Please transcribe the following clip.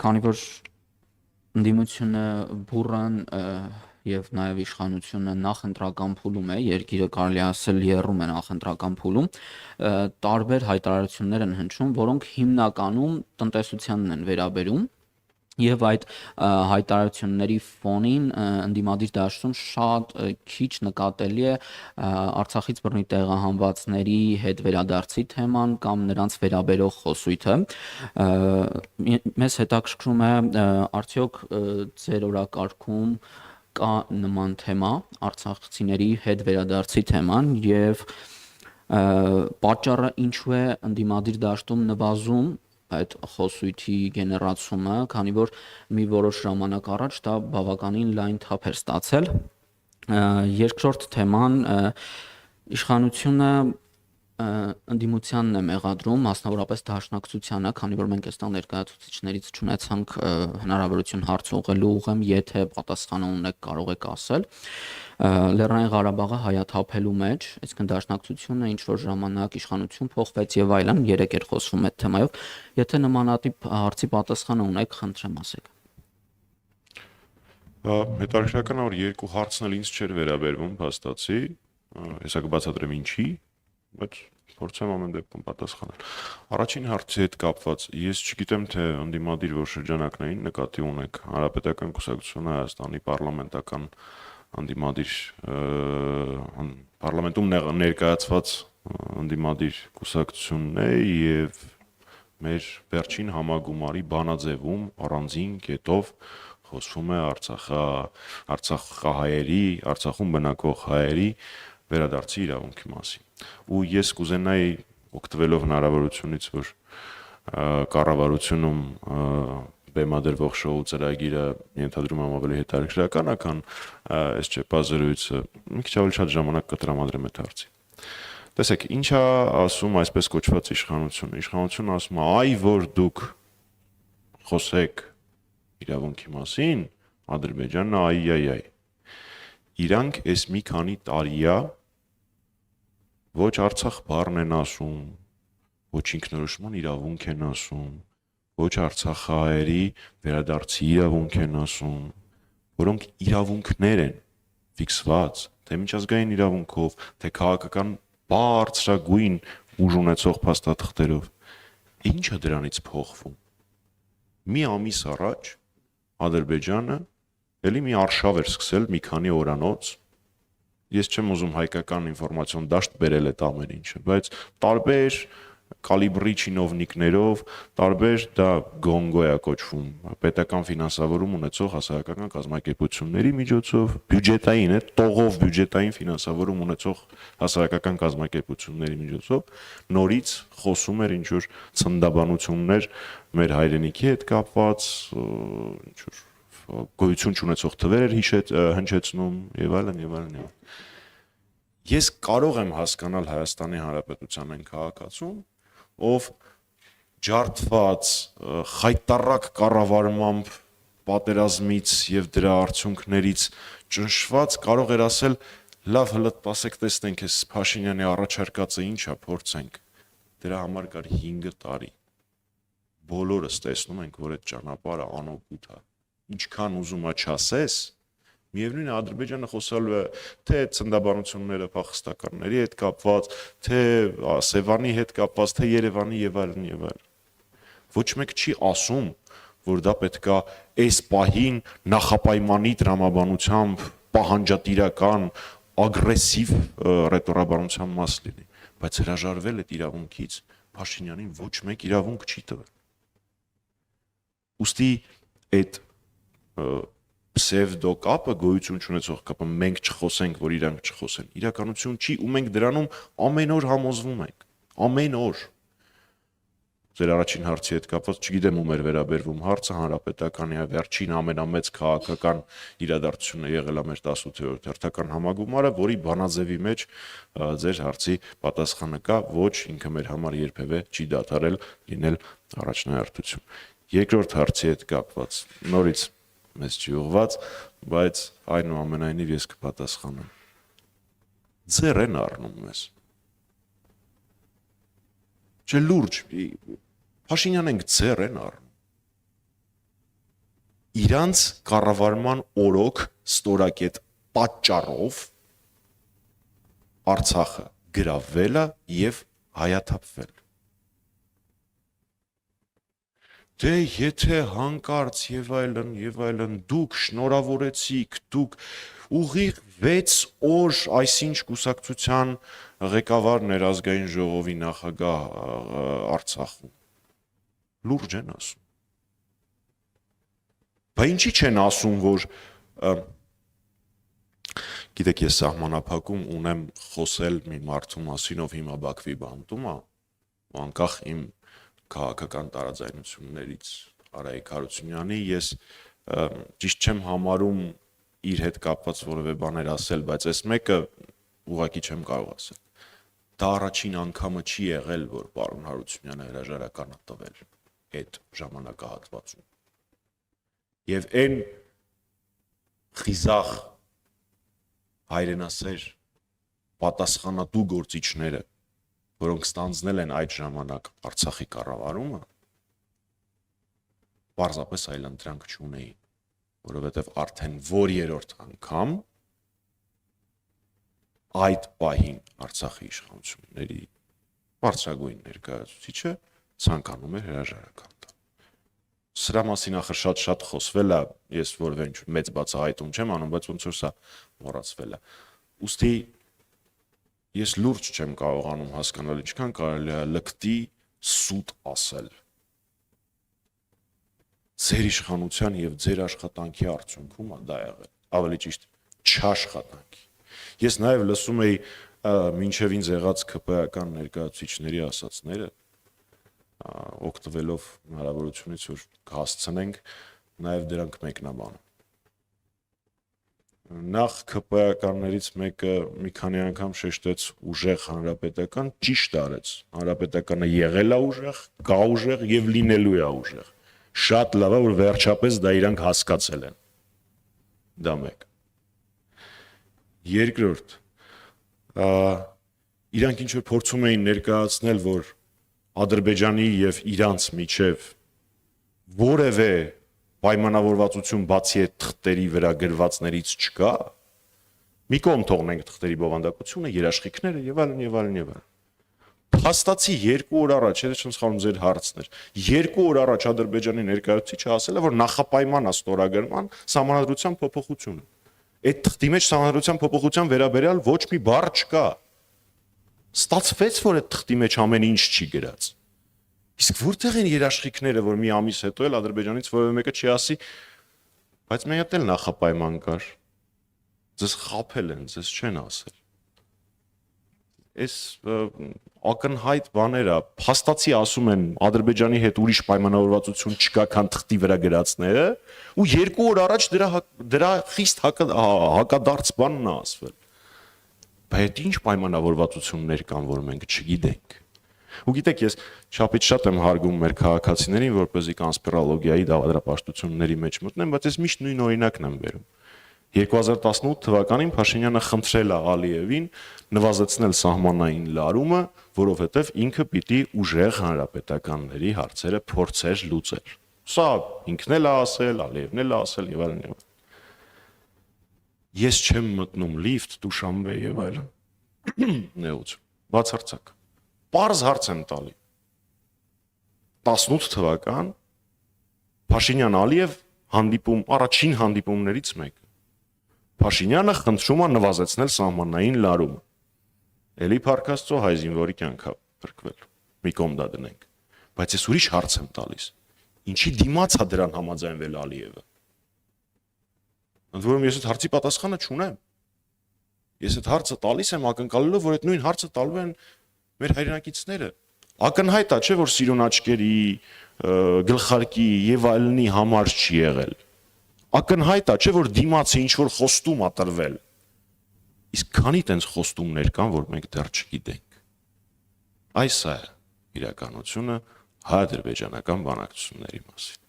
քանի որ ընդդիմությունը բուրըն եւ նաեւ իշխանությունը նախընտրական փուլում է, երկիրը կարելի ասել եռում է նախընտրական փուլում, տարբեր հայտարարություններ են հնչում, որոնք հիմնականում տնտեսությանն են վերաբերում։ Եվ այդ հայտարարությունների ֆոնին ընդդիմադիր դաշտում շատ քիչ նկատելի է Արցախից բռնի տեղահանվածների հետ վերադարձի թեման կամ նրանց վերաբերող խոսույթը։ Մեզ հետաքրքրում է արդյոք ձեր օրակարգում կա նման թեմա, արցախցիների հետ վերադարձի թեման եւ պատճառը ինչու է ընդդիմադիր դաշտում նվազում այդ խոսույթի գեներացումը, քանի որ մի որոշ ժամանակ առաջ դա բավականին լայն թափ էր ստացել։ Երկրորդ թեման իշխանությունը ընդդիմությանն է մեղադրում, մասնավորապես դաշնակցությանը, քանի որ մենք այստեղ ներկայացուցիչներից չունեցանք հնարավորություն հարց ուղղելու ուղեմ, եթե պատասխանը ունեք կարող եք ասել։ Լեռնային Ղարաբաղը հայաթափելու մեջ, այսինքն դաշնակցությունը ինչ որ ժամանակ իշխանություն փոխվեց եւ այլն, երեք էր խոսվում այդ թեմայով, եթե նմանատիպ հարցի պատասխանը ունեք, խնդրեմ ասեք։ Հետաքրքրական է, որ երկու հարցն էլ ինձ չէր վերաբերվում, փաստացի, հեսա կբացատրեմ ինչի, բայց փորձեմ ամեն դեպքում պատասխանել։ Առաջին հարցի հետ կապված, ես չգիտեմ, թե ընդդիմադիր որ շրջանակներին նկատի ունեք Հանրապետական կուսակցությունը Հայաստանի պարլամենտական ընդդիմադիր պարլամենտում ներկայացված ընդդիմադիր կուսակցությունն է եւ մեր վերջին համագումարի բանաձևում առանձին կետով խոսվում է Արցախահայերի, Արցախում բնակվող հայերի վերադարձի իրավունքի մասին։ Ու ես կուզենայի օգտվելով հնարավորությունից, որ կառավարությունում բեմադրվող շոու ծրագիրը ենթադրում եմ ավելի հետաքրքրական է, քան այս ճեպազրույցը, մի քիչ ավելի շատ ժամանակ կտրամադրեմ այդ հարցին։ Տեսեք, ինչ է ասում այսպես կոչված իշխանությունը։ Իշխանությունը ասում է, այ որ դուք խոսեք իրավունքի մասին, Ադրբեջանն այ։ Իրանք այս մի քանի տարի է ոչ Արցախ բառն են ասում, ոչ ինքնորոշման իրավունք են ասում, ոչ արցախահայերի վերադարձի իրավունք են ասում, որոնք իրավունքներ են ֆիքսված, թե միջազգային իրավունքով, թե քաղաքական բարձրագույն ուժ ունեցող փաստաթղթերով։ Ինչը դրանից փոխվում։ Մի ամիս առաջ Ադրբեջանը էլի մի արշավ էր սկսել մի քանի օրանոց։ Ես չեմ ուզում հայկական ինֆորմացիոն դաշտ բերել այդ ամեն ինչը, բայց տարբեր կալիբրի չինովնիկներով, տարբեր դա գոնգո է կոչվում, պետական ֆինանսավորում ունեցող հասարակական կազմակերպությունների միջոցով, բյուջետային է, տողով բյուջետային ֆինանսավորում ունեցող հասարակական կազմակերպությունների միջոցով, նորից խոսում էր ինչ որ ցնդաբանություններ մեր հայրենիքի հետ կապված, ինչ որ գոյություն չունեցող թվեր էր հնչեցնում եւ այլն։ Ես կարող եմ հասկանալ Հայաստանի Հանրապետության այն քաղաքացուն, ով ջարդված, խայտառակ կառավարմամբ պատերազմից եւ դրա արդյունքներից ճնշված կարող էր ասել. լավ, հլը տասեք տեսնենք այս Փաշինյանի առաջարկածը ինչ է, փորձենք։ Դրա համար կար 5 տարի։ Բոլորս տեսնում ենք, որ այդ ճանապարհը անօգուտ է։ Ինչքան ուզում է չասես, միևնույն է Ադրբեջանը խոսալու է թե ցնդաբանությունները փախստականների հետ կապված, թե Սևանի հետ կապված, թե Երևանի եւ այլն։ Ոչ մեկ չի ասում, որ դա պետքա այս պահին նախապայմանի տրամաբանությամբ պահանջատիրական ագրեսիվ ռետորաբանության մաս լինի, բայց հրաժարվել այդ իրավունքից Փաշինյանին ոչ մեկ իրավունք չի տվել։ Ուստի այդ պսևդո կապը, գոյություն չունեցող կապը, մենք չխոսենք, որ իրանք չխոսեն, իրականություն չի, ու մենք դրանում ամեն օր համոզվում ենք, ամեն օր։ Ձեր առաջին հարցի հետ կապված, չգիտեմ ում էր վերաբերվում հարցը, հանրապետականի վերջին ամենամեծ քաղաքական իրադարձությունը եղել է մեր 18-րդ հերթական համագումարը, որի բանաձևի մեջ ձեր հարցի պատասխանը կա, ոչ ինքը մեր համար երբևէ չի դադարել լինել առաջնահերթություն։ Երկրորդ հարցի հետ կապված, նորից մեզ չի ուղված, բայց այնուամենայնիվ ես կպատասխանեմ։ Ձեռ են առնում մեզ։ Չէ լուրջ, Փաշինյան ենք ձեռ են առնում։ իրանց կառավարման օրոք ստորակետ պատճառով Արցախը գրավվել է եւ հայաթափվել։ Դե եթե հանկարծ եւ այլն դուք շնորհավորեցիք, դուք ուղիղ 6 օր այսինչ կուսակցության ղեկավար ներազգային ժողովի նախագահ Արցախում լուրջ են ասում։ Բա ինչի չեն ասում, որ գիտեք, ես սահմանափակում ունեմ խոսել մի մարդու մասին, ով հիմա Բաքվի բանտում է, ու անկախ իմ քաղաքական տարաձայնություններից Արայիկ Հարությունյանի, ես ճիշտ չեմ համարում իր հետ կապված որևէ բաներ ասել, բայց այս մեկը ուղղակի չեմ կարող ասել։ Դա առաջին անգամը չի եղել, որ պարոն Հարությունյանը հրաժարական է տվել այդ ժամանակահատվածում։ Եվ այն խիզախ հայրենասեր պատասխանատու գործիչները, որոնք ստանձնել են այդ ժամանակ Արցախի կառավարումը, պարզապես այլընտրանք չունեին, որովհետև արդեն որ երրորդ անգամ այդ պահին Արցախի իշխանությունների բարձրագույն ներկայացուցիչը ցանկանում էր հրաժարական տալ։ Սրա մասին ախր շատ խոսվել է, ես որևէ մեծ բացահայտում չեմ անում, բայց ոնց որ սա մոռացվել է։ Ուստի ես լուրջ չեմ կարողանում հասկանալ, ինչքան կարելի է լկտի սուտ ասել։ Ձեր իշխանության եւ ձեր աշխատանքի արդյունքում է դա եղել, ավելի ճիշտ չաշխատանքի։ Ես նաեւ լսում էի մինչև ինձ եղած ԿՊ-ական ներկայացուցիչների ասածները, օգտվելով հնարավորությունից, որ հասցնենք, նաև դրանք մեկնաբանում։ Նախ ԿՊ-ականներից մեկը մի քանի անգամ շեշտեց ուժեղ հանրապետական, ճիշտ արեց։ Հանրապետականը եղել է ուժեղ, կա ուժեղ եւ լինելու է ուժեղ։ Շատ լավ է, որ վերջապես դա իրանք հասկացել են։ Դա մեկ։ Երկրորդ, իրանք ինչ որ փորձում էին ներկայացնել, որ Ադրբեջանի եւ իրանց միջև որևէ պայմանավորվածություն բացի այդ թղթերի վրա գրվածներից չկա, մի կողմ թողնենք թղթերի բովանդակությունը, երաշխիքները եւ այլն։ Փաստացի 2 օր առաջ, եթե չեմ սխալվում, ձեր հարցն էր, 2 օր առաջ Ադրբեջանի ներկայացուցիչը ասել է, որ նախապայման է ստորագրման սահմանադրության փոփոխությունը։ Այդ թղթի մեջ սահմանադրության փոփոխության վերաբերյալ ոչ մի բառ չկա։ Ստացվեց, որ այդ թղթի մեջ ամեն ինչ չի գրած։ Իսկ որտեղ են երաշխիքները, որ մի ամիս հետո էլ Ադրբեջանից որևէ մեկը չի ասի, բայց մենք էլ նախապայման կար։ Ձեզ խաբել են, ձեզ չեն ասել։ Այս ակնհայտ բաները փաստացի ասում են Ադրբեջանի հետ ուրիշ պայմանավորվածություն չկա, քան թղթի վրա գրածները, ու 2 օր առաջ դրա խիստ հակադարձ բանն է ասվել։ Բայց ինչ պայմանավորվածություններ կան, որ մենք չգիտենք։ Ու գիտեք, ես չափից շատ եմ հարգում մեր քաղաքացիներին, որպեսզի կոնսպիրոլոգիայի դավադրապաշտությունների մեջ մտնեն, բայց ես միշտ նույն օրինակն եմ բերում։ 2018 թվականին Փաշինյանը խնդրել է Ալիևին նվազեցնել սահմանային լարումը, որովհետև ինքը պիտի ուժեղ հանրապետականների հարցերը փորձեր լուծել։ Սա ինքն էլ է ասել, Ալիևն էլ է ասել եւ այլն։ Ես չեմ մտնում լիֆտ, Դուշանբե եւ այլն։ Նեղություն։ Բացարձակ։ Պարզ հարց եմ տալի։ 18 թվական Փաշինյան-Ալիև հանդիպում, առաջին հանդիպումներից մեկը։ Փաշինյանը խնդրում է նվազեցնել սահմանային լարումը։ Էլի Փառք Աստծո հայ զինվորի կյանքա փրկվել։ Մի կողմ դա դնենք։ Բայց ես ուրիշ հարց եմ տալիս։ Ինչի դիմաց է դրան համաձայնվել Ալիևը։ Ընդ որում ես այդ հարցի պատասխանը չունեմ։ Ես այդ հարցը տալիս եմ ակնկալելով, որ այդ նույն հարցը տալու են մեր հայրենակիցները։ Ակնհայտ է, չէ, որ սիրուն աչքերի, գլխարկի եւ այլնի համար չի եղել։ Ակնհայտ է, չէ, որ դիմացը ինչ որ խոստում է տրվել։ Իսկ քանի տենց խոստումներ կան, որ մենք դեռ չգիտենք։ Այս է իրականությունը հայ-ադրբեջանական բանակցությունների մասին։